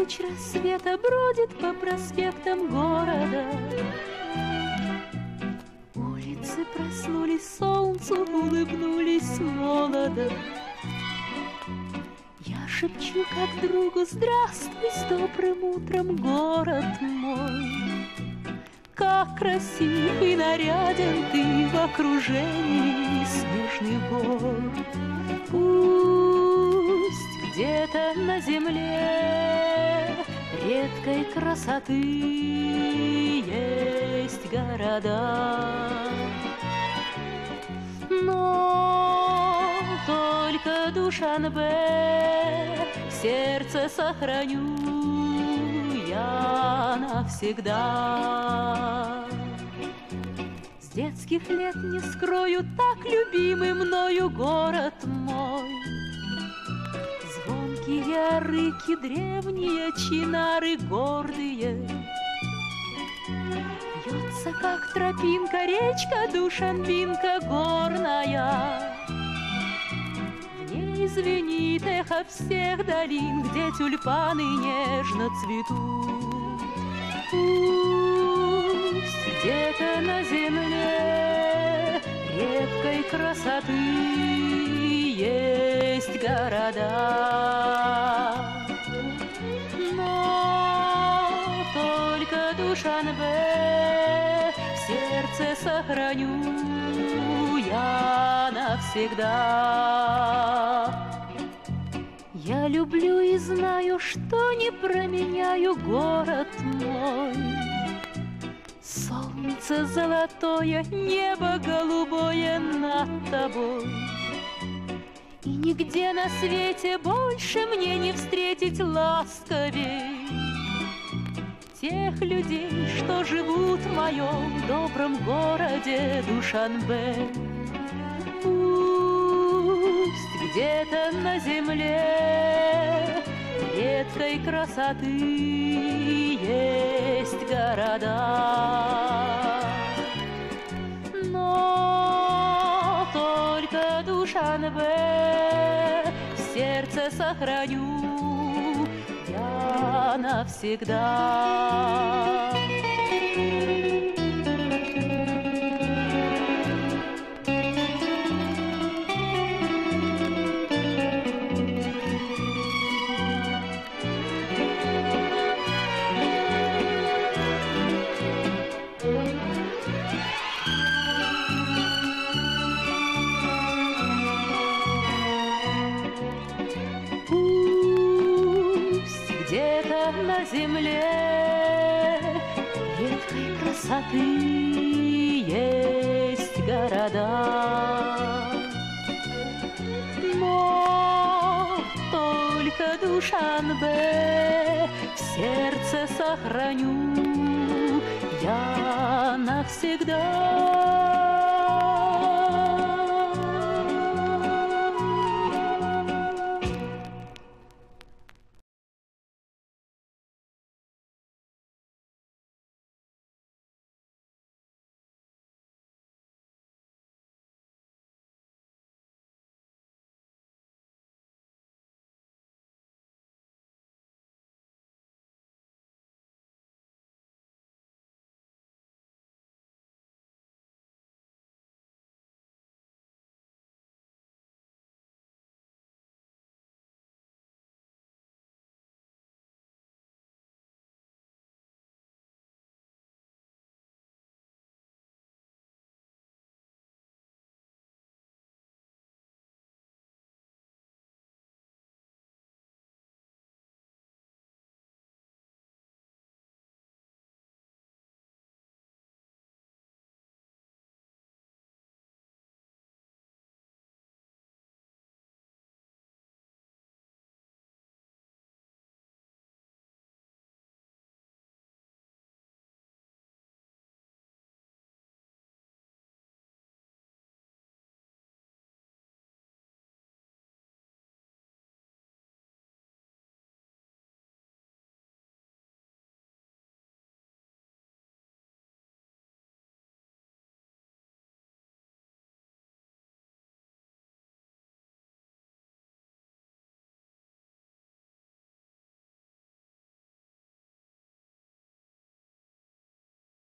луч рассвета бродит по проспектам города. Улицы проснулись, солнцу улыбнулись молодо. Я шепчу как другу: здравствуй, с добрым утром, город мой. Как красив и наряден ты в окружении снежных гор. Пусть где-то на земле редкой красоты есть города, но только Душанбе в сердце сохраню я навсегда. С детских лет не скрою, так любимый мною город мой. Звонкие рыки, древние чинары гордые. Вьется, как тропинка, речка Душанбинка горная. В ней звенит эхо всех долин, где тюльпаны нежно цветут. Пусть где-то на земле редкой красоты есть города, но только Душанбе в сердце сохраню я навсегда. Я люблю и знаю, что не променяю город мой. Солнце золотое, небо голубое над тобой. И нигде на свете больше мне не встретить ласковей тех людей, что живут в моем добром городе Душанбе. Пусть где-то на земле редкой красоты есть города, но только Душанбе в сердце сохраню я навсегда. Где-то на земле редкой красоты есть города, но только Душанбе в сердце сохраню я навсегда.